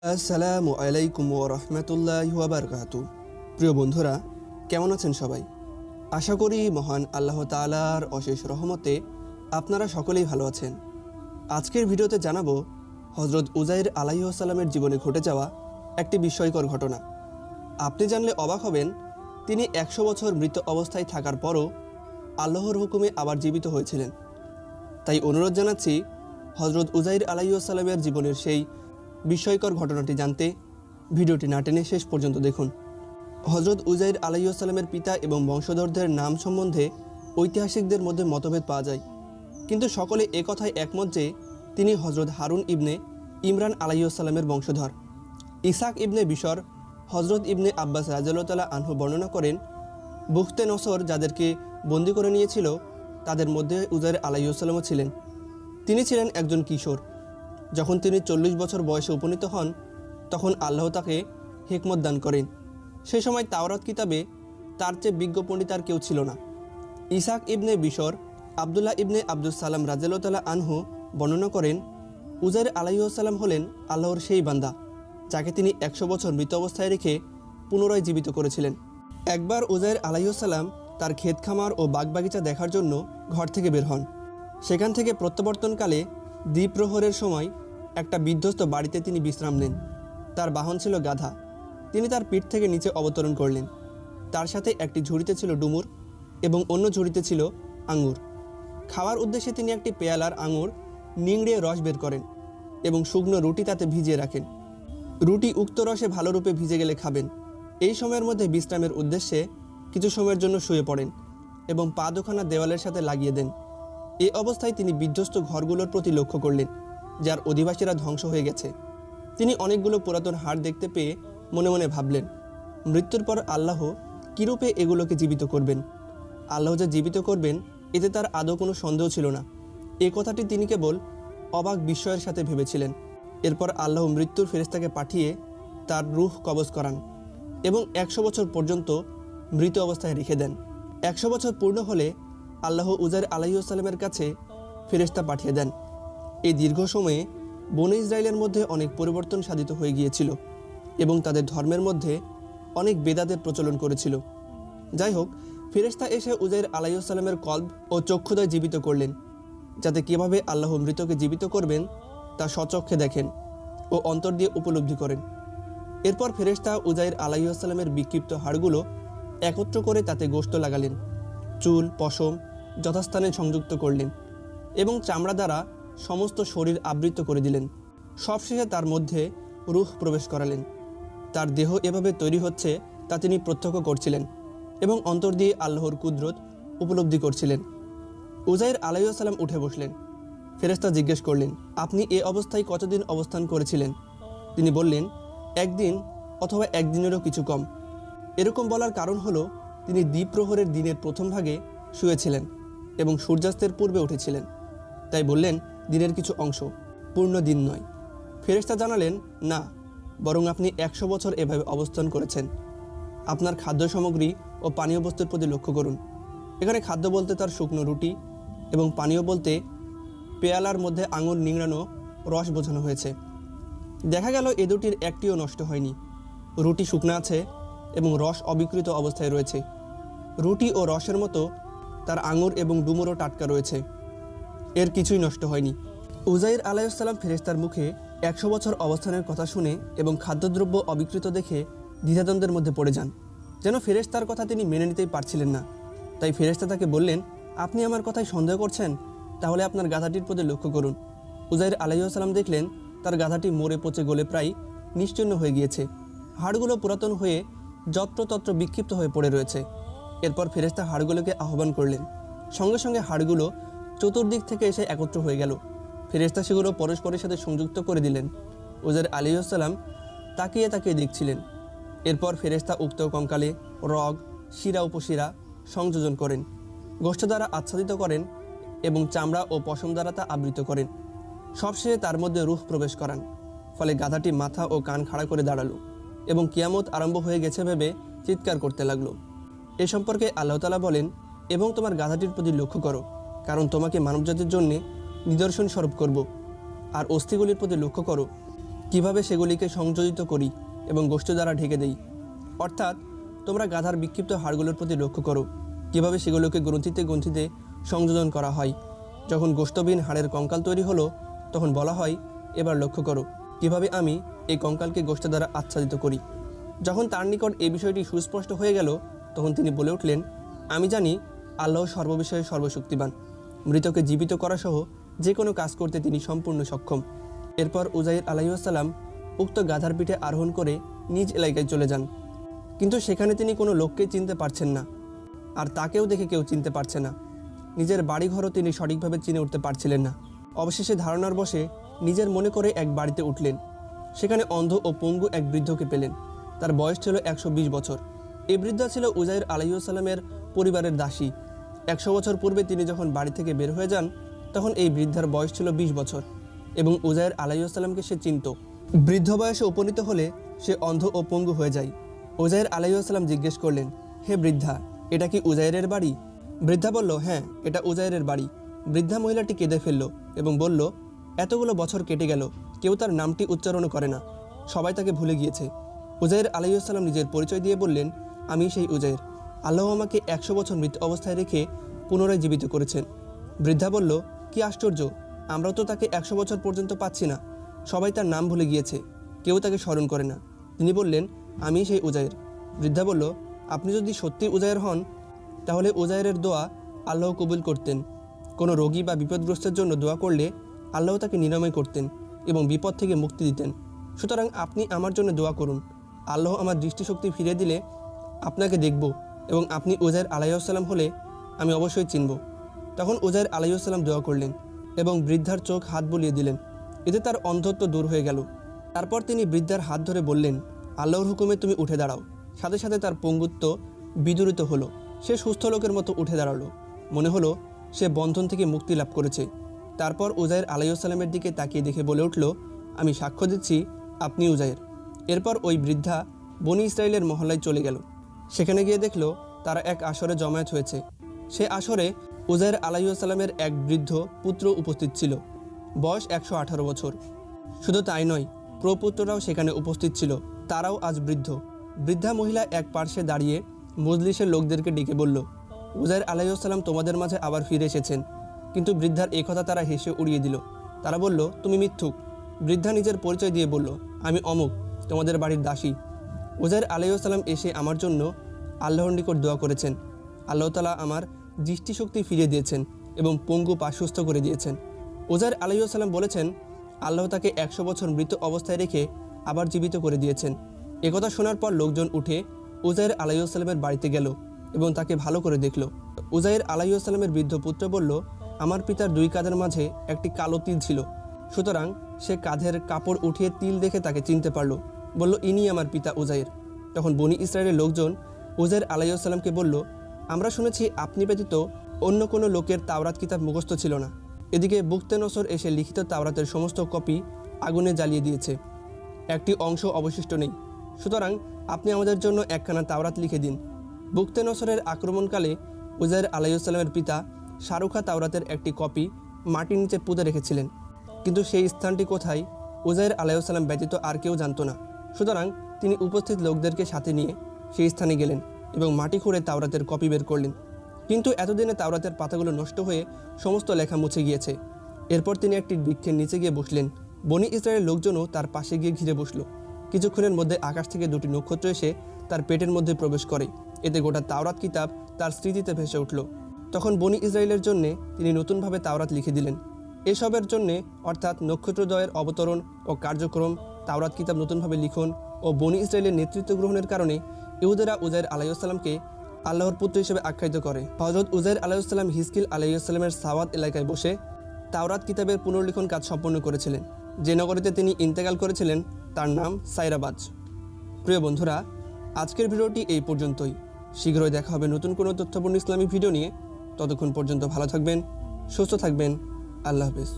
আসসালামু আলাইকুম ওয়া রাহমাতুল্লাহি ওয়া বারাকাতুহু। প্রিয় বন্ধুরা, কেমন আছেন সবাই? আশা করি মহান আল্লাহ তাআলার অশেষ রহমতে আপনারা সকলেই ভালো আছেন। আজকের ভিডিওতে জানাবো হযরত উযাইর আলাইহিস সালামের জীবনে ঘটে যাওয়া একটি বিস্ময়কর ঘটনা। আপনি জানলে অবাক হবেন, তিনি 100 বছর মৃত অবস্থায় থাকার পরও আল্লাহর হুকুমে আবার জীবিত হয়েছিলেন। তাই অনুরোধ জানাচ্ছি, হযরত উযাইর আলাইহিস সালামের জীবনের সেই বিস্ময়কর ঘটনাটি জানতে ভিডিওটি না টেনে শেষ পর্যন্ত দেখুন। হযরত উযাইর আলাইহিস সালামের পিতা এবং বংশধরদের নাম সম্বন্ধে ঐতিহাসিকদের মধ্যে মতভেদ পাওয়া যায়, কিন্তু সকলে একথায় একমত যে তিনি হযরত হারুন ইবনে ইমরান আলাইহিস সালামের বংশধর। ইসহাক ইবনে বিশর হযরত ইবনে আব্বাস রাদিয়াল্লাহু তাআলা আনহু বর্ণনা করেন, বুখতে নসর যাদেরকে বন্দী করে নিয়েছিল তাদের মধ্যে উযাইর আলাইহিস সালামও ছিলেন। তিনি ছিলেন একজন কিশোর। যখন তিনি 40 বছর বয়সে উপনীত হন, তখন আল্লাহ তাকে হিকমত দান করেন। সেই সময় তাওরাত কিতাবে তার চেয়ে বিজ্ঞ পণ্ডিত আর কেউ ছিল না। ইসহাক ইবনে বিশর আবদুল্লাহ ইবনে আব্দুস সালাম রাদিয়াল্লাহু তাআলা আনহু বর্ণনা করেন, উযাইর আলাইহিস সালাম হলেন আল্লাহর সেই বান্দা যাকে তিনি 100 বছর মৃত অবস্থায় রেখে পুনরায় জীবিত করেছিলেন। একবার উযাইর আলাইহিস সালাম তার ক্ষেত খামার ও বাগবাগিচা দেখার জন্য ঘর থেকে বের হন। সেখান থেকে প্রত্যাবর্তনকালে দ্বিপ্রহরের সময় একটা বিধ্বস্ত বাড়িতে তিনি বিশ্রাম নেন। তার বাহন ছিল গাধা। তিনি তার পিঠ থেকে নিচে অবতরণ করলেন। তার সাথে একটি ঝুড়িতে ছিল ডুমুর এবং অন্য ঝুড়িতে ছিল আঙুর। খাওয়ার উদ্দেশ্যে তিনি একটি পেয়ালার আঙুর নিংড়ে রস বের করেন এবং শুকনো রুটি তাতে ভিজিয়ে রাখেন। রুটি উক্ত রসে ভালোরূপে ভিজে গেলে খাবেন। এই সময়ের মধ্যে বিশ্রামের উদ্দেশ্যে কিছু সময়ের জন্য শুয়ে পড়েন এবং পা দুখানা দেওয়ালের সাথে লাগিয়ে দেন। এই অবস্থায় তিনি বিধ্বস্ত ঘরগুলোর প্রতি লক্ষ্য করলেন, যার অধিবাসীরা ধ্বংস হয়ে গেছে। তিনি অনেকগুলো পুরাতন হাড় দেখতে পেয়ে মনে মনে ভাবলেন, মৃত্যুর পর আল্লাহ কীরূপে এগুলোকে জীবিত করবেন। আল্লাহ যে জীবিত করবেন এতে তার আদৌ কোনো সন্দেহ ছিল না। এই কথাটি তিনি কেবল অবাক বিস্ময়ের সাথে ভেবেছিলেন। এরপর আল্লাহ মৃত্যুর ফেরেশতাকে পাঠিয়ে তার রূহ কবজ করান এবং 100 বছর পর্যন্ত মৃত অবস্থায় রেখে দেন। 100 বছর পূর্ণ হলে আল্লাহ উযাইর আলাইহিস সালামের কাছে ফেরেশতা পাঠিয়ে দেন। এই দীর্ঘ সময়ে বনে ইসরায়েলের মধ্যে অনেক পরিবর্তন সাধিত হয়ে গিয়েছিল এবং তাদের ধর্মের মধ্যে অনেক বেদাতের প্রচলন করেছিল। যাই হোক, ফেরেশতা এসে উযাইর আলাইহিস সালামের কলব ও চক্ষুদয় জীবিত করলেন, যাতে কীভাবে আল্লাহ মৃতকে জীবিত করবেন তা স্বচক্ষে দেখেন ও অন্তর দিয়ে উপলব্ধি করেন। এরপর ফেরেশতা উযাইর আলাইহিস সালামের বিক্ষিপ্ত হাড়গুলো একত্র করে তাতে গোশত লাগালেন, চুল পশম যথাস্থানে সংযুক্ত করলেন এবং চামড়া দ্বারা সমস্ত শরীর আবৃত করে দিলেন। সবশেষে তার মধ্যে রূহ প্রবেশ করালেন। তার দেহ এভাবে তৈরি হচ্ছে তা তিনি প্রত্যক্ষ করছিলেন এবং অন্তর দিয়ে আল্লাহর কুদরত উপলব্ধি করছিলেন। উযাইর আলাইহিস সালাম উঠে বসলেন। ফেরেশতা জিজ্ঞেস করলেন, আপনি এ অবস্থায় কতদিন অবস্থান করেছিলেন? তিনি বললেন, একদিন অথবা একদিনেরও কিছু কম। এরকম বলার কারণ হলো তিনি দ্বিপ্রহরের দিনের প্রথম ভাগে শুয়েছিলেন এবং সূর্যাস্তের পূর্বে উঠেছিলেন। তাই বললেন, দিনের কিছু অংশ, পূর্ণ দিন নয়। ফেরেশতা জানালেন, না, বরং আপনি 100 বছর এভাবে অবস্থান করেছেন। আপনার খাদ্য সামগ্রী ও পানীয় বস্তুর প্রতি লক্ষ্য করুন। এখানে খাদ্য বলতে তার শুকনো রুটি এবং পানীয় বলতে পেয়ালার মধ্যে আঙুর নিংড়ানো রস বোঝানো হয়েছে। দেখা গেল এ দুটির একটিও নষ্ট হয়নি। রুটি শুকনো আছে এবং রস অবিকৃত অবস্থায় রয়েছে। রুটি ও রসের মতো তার আঙুর এবং ডুমুরও টাটকা রয়েছে, এর কিছুই নষ্ট হয়নি। উযাইর আলাইহিস সালাম ফেরেশতার মুখে 100 বছর অবস্থানের কথা শুনে এবং খাদ্যদ্রব্য অবিকৃত দেখে দ্বিধাদ্বন্দ্বের মধ্যে পড়ে যান। যেন ফেরেশতার কথা তিনি মেনে নিতেই পারছিলেন না। তাই ফেরেশতা তাকে বললেন, আপনি আমার কথায় সন্দেহ করছেন? তাহলে আপনার গাধাটির প্রতি লক্ষ্য করুন। উযাইর আলাইহিস সালাম দেখলেন তার গাধাটি মরে পচে গলে প্রায় নিশ্চিহ্ন হয়ে গিয়েছে। হাড়গুলো পুরাতন হয়ে যত্রতত্র বিক্ষিপ্ত হয়ে পড়ে রয়েছে। এরপর ফেরেশতা হাড়গুলোকে আহ্বান করলেন। সঙ্গে সঙ্গে হাড়গুলো চতুর্দিক থেকে এসে একত্র হয়ে গেল। ফেরেশতা সেগুলো পরস্পরের সাথে সংযুক্ত করে দিলেন। উযাইর আলাইহিস সালাম তাকিয়ে তাকিয়ে দেখছিলেন। এরপর ফেরেশতা উক্ত কঙ্কালে রগ, শিরা উপশিরা সংযোজন করেন, গোশত দ্বারা আচ্ছাদিত করেন এবং চামড়া ও পশম দ্বারা তা আবৃত করেন। সবশেষে তার মধ্যে রূহ প্রবেশ করান। ফলে গাধাটি মাথা ও কান খাড়া করে দাঁড়ালো এবং কিয়ামত আরম্ভ হয়ে গেছে ভেবে চিৎকার করতে লাগলো। এ সম্পর্কে আল্লাহ তাআলা বলেন, এবং তোমার গাধাটির প্রতি লক্ষ্য করো, কারণ তোমাকে মানবজাতির জন্যে নিদর্শন স্বরূপ করব। আর অস্থিগুলির প্রতি লক্ষ্য করো, কিভাবে সেগুলিকে সংযোজিত করি এবং গোশত দ্বারা ঢেকে দেই। অর্থাৎ তোমরা গাধার বিক্ষিপ্ত হাড়গুলোর প্রতি লক্ষ্য করো, কিভাবে সেগুলোকে গ্রন্থিতে গ্রন্থিতে সংযোজন করা হয়। যখন গোশতবিহীন হাড়ের কঙ্কাল তৈরি হলো, তখন বলা হয়, এবার লক্ষ্য করো কিভাবে আমি এই কঙ্কালকে গোশত দ্বারা আচ্ছাদিত করি। যখন তার নিকট এই বিষয়টি সুস্পষ্ট হয়ে গেল, তখন তিনি বলে উঠলেন, আমি জানি আল্লাহ সর্ববিষয়ে সর্বশক্তিমান, মৃতকে জীবিত করা সহ যে কোনো কাজ করতে তিনি সম্পূর্ণ সক্ষম। এরপর উজাইর আলাইহিসসালাম উক্ত গাধার পিঠে আরোহণ করে নিজ এলাকায় চলে যান। কিন্তু সেখানে তিনি কোনো লোককে চিনতে পারছেন না, আর তাকেও দেখে কেউ চিনতে পারছে না। নিজের বাড়িঘরও তিনি সঠিকভাবে চিনে উঠতে পারছিলেন না। অবশেষে ধারণার বশে নিজের মনে করে এক বাড়িতে উঠলেন। সেখানে অন্ধ ও পঙ্গু এক বৃদ্ধকে পেলেন। তার বয়স ছিল 120 বছর। এই বৃদ্ধা ছিল উজাইর আলাইহিসসালামের পরিবারের দাসী। 100 বছর পূর্বে তিনি যখন বাড়ি থেকে বের হয়ে যান, তখন এই বৃদ্ধার বয়স ছিল 20 বছর এবং উজাইর আলাইহিসসালামকে সে চিনত। বৃদ্ধ বয়সে উপনীত হলে সে অন্ধ ও পঙ্গু হয়ে যায়। উজাইর আলাইহিসসালাম জিজ্ঞেস করলেন, হে বৃদ্ধা, এটা কি উজাইরের বাড়ি? বৃদ্ধা বলল, হ্যাঁ, এটা উজাইরের বাড়ি। বৃদ্ধা মহিলাটি কেঁদে ফেলল এবং বলল, এতগুলো বছর কেটে গেল, কেউ তার নামটি উচ্চারণও করে না, সবাই তাকে ভুলে গিয়েছে। উজাইর আলাইহিসসালাম নিজের পরিচয় দিয়ে বললেন, আমি সেই উজাইর। আল্লাহ আমাকে 100 বছর মৃত অবস্থায় রেখে পুনরায় জীবিত করেছেন। বৃদ্ধা বলল, কি আশ্চর্য, আমরাও তো তাকে 100 বছর পর্যন্ত পাচ্ছি না, সবাই তার নাম ভুলে গিয়েছে, কেউ তাকে স্মরণ করে না। তিনি বললেন, আমি সেই উজাইর। বৃদ্ধা বলল, আপনি যদি সত্যি উজাইর হন, তাহলে উজাইরের দোয়া আল্লাহ কবুল করতেন। কোনো রোগী বা বিপদগ্রস্তের জন্য দোয়া করলে আল্লাহ তাকে নিরাময় করতেন এবং বিপদ থেকে মুক্তি দিতেন। সুতরাং আপনি আমার জন্য দোয়া করুন। আল্লাহ আমার দৃষ্টিশক্তি ফিরে দিলে আপনাকে দেখব এবং আপনি উজাইর আলাইহিসসালাম হলে আমি অবশ্যই চিনব। তখন উজাইর আলাইহিসসালাম দোয়া করলেন এবং বৃদ্ধার চোখ হাত বুলিয়ে দিলেন। এতে তার অন্ধত্ব দূর হয়ে গেল। তারপর তিনি বৃদ্ধার হাত ধরে বললেন, আল্লাহর হুকুমে তুমি উঠে দাঁড়াও। সাথে সাথে তার পঙ্গুত্ব বিদূরিত হলো। সে সুস্থ লোকের মতো উঠে দাঁড়ালো। মনে হলো সে বন্ধন থেকে মুক্তি লাভ করেছে। তারপর উজাইর আলাইহিসসালামের দিকে তাকিয়ে দেখে বলে উঠল, আমি সাক্ষ্য দিচ্ছি আপনি উজাইর। এরপর ওই বৃদ্ধা বনি ইসরাইলের মহল্লায় চলে গেল। সেখানে গিয়ে দেখল তারা এক আসরে জমায়েত হয়েছে। সে আসরে উজাইর আলাইহিসসালামের এক বৃদ্ধ পুত্র উপস্থিত ছিল, বয়স 118 বছর। শুধু তাই নয়, প্রপুত্ররাও সেখানে উপস্থিত ছিল, তারাও আজ বৃদ্ধ। বৃদ্ধা মহিলা এক পার্শ্বে দাঁড়িয়ে মজলিসের লোকদেরকে ডেকে বলল, উজাইর আলাইহিসসালাম তোমাদের মাঝে আবার ফিরে এসেছেন। কিন্তু বৃদ্ধার এই কথা তারা হেসে উড়িয়ে দিল। তারা বলল, তুমি মিথ্যুক। বৃদ্ধা নিজের পরিচয় দিয়ে বলল, আমি অমুক, তোমাদের বাড়ির দাসী। উজাইর আলাইহিসসালাম এসে আমার জন্য আল্লাহর নিকট দোয়া করেছেন। আল্লাহ তাআলা আমার দৃষ্টিশক্তি ফিরিয়ে দিয়েছেন এবং পঙ্গু পা সুস্থ করে দিয়েছেন। উজাইর আলাইহিসসালাম বলেছেন, আল্লাহ তাকে 100 বছর মৃত অবস্থায় রেখে আবার জীবিত করে দিয়েছেন। একথা শোনার পর লোকজন উঠে উজাইর আলাইহিসসালামের বাড়িতে গেল এবং তাকে ভালো করে দেখল। উজাইর আলাইহিসসালামের বৃদ্ধ পুত্র বলল, আমার পিতার 2 কাঁধের মাঝে একটি কালো তিল ছিল, সুতরাং সে কাঁধের কাপড় উঠিয়ে তিল দেখে তাকে চিনতে পারল। বলল, ইনি আমার পিতা উজাইর। তখন বনি ইসরায়েলের লোকজন উজাইর আলাইহিসসালামকে বলল, আমরা শুনেছি আপনি ব্যতীত অন্য কোনো লোকের তাওরাত কিতাব মুখস্থ ছিল না। এদিকে বুখতেনসর এসে লিখিত তাওরাতের সমস্ত কপি আগুনে জ্বালিয়ে দিয়েছে, একটি অংশ অবশিষ্ট নেই। সুতরাং আপনি আমাদের জন্য একখানা তাওরাত লিখে দিন। বুখতেনসরের আক্রমণকালে উজাইর আলাইহিসসালামের পিতা শারুখা তাওরাতের একটি কপি মাটির নিচে পুঁতে রেখেছিলেন, কিন্তু সেই স্থানটি কোথায় উজাইর আলাইহিসসালাম ব্যতীত আর কেউ জানত না। সুতরাং তিনি উপস্থিত লোকদেরকে সাথে নিয়ে সেই স্থানে গেলেন এবং মাটি খুঁড়ে তাওরাতের কপি বের করলেন। কিন্তু এতদিনে তাওরাতের পাতাগুলো নষ্ট হয়ে সমস্ত লেখা মুছে গিয়েছে। এরপর তিনি একটি বৃক্ষের নিচে গিয়ে বসলেন। বনি ইসরায়েলের লোকজনও তার পাশে গিয়ে ঘিরে বসল। কিছুক্ষণের মধ্যে আকাশ থেকে 2টি নক্ষত্র এসে তার পেটের মধ্যে প্রবেশ করে। এতে গোটা তাওরাত কিতাব তার স্মৃতিতে ভেসে উঠল। তখন বনি ইসরায়েলের জন্যে তিনি নতুনভাবে তাওরাত লিখে দিলেন। এসবের জন্যে অর্থাৎ নক্ষত্রদ্বয়ের অবতরণ ও কার্যক্রম, তাওরাত কিতাব নতুনভাবে লিখন ও বনি ইসরায়েলের নেতৃত্ব গ্রহণের কারণে ইহুদেরা উজাইর আলাইহিসসালামকে আল্লাহর পুত্র হিসেবে আখ্যায়িত করে। হযরত উজাইর আলাইহিসসালাম হিজকিল আলাইহিসসালামের সাওয়াদ এলাকায় বসে তাওরাত কিতাবের পুনর্লিখন কাজ সম্পন্ন করেছিলেন। যে নগরীতে তিনি ইন্তেকাল করেছিলেন তার নাম সাইরাবাজ। প্রিয় বন্ধুরা, আজকের ভিডিওটি এই পর্যন্তই। শীঘ্রই দেখা হবে নতুন কোনো তথ্যপূর্ণ ইসলামিক ভিডিও নিয়ে। ততক্ষণ পর্যন্ত ভালো থাকবেন, সুস্থ থাকবেন। আল্লাহ হাফেজ।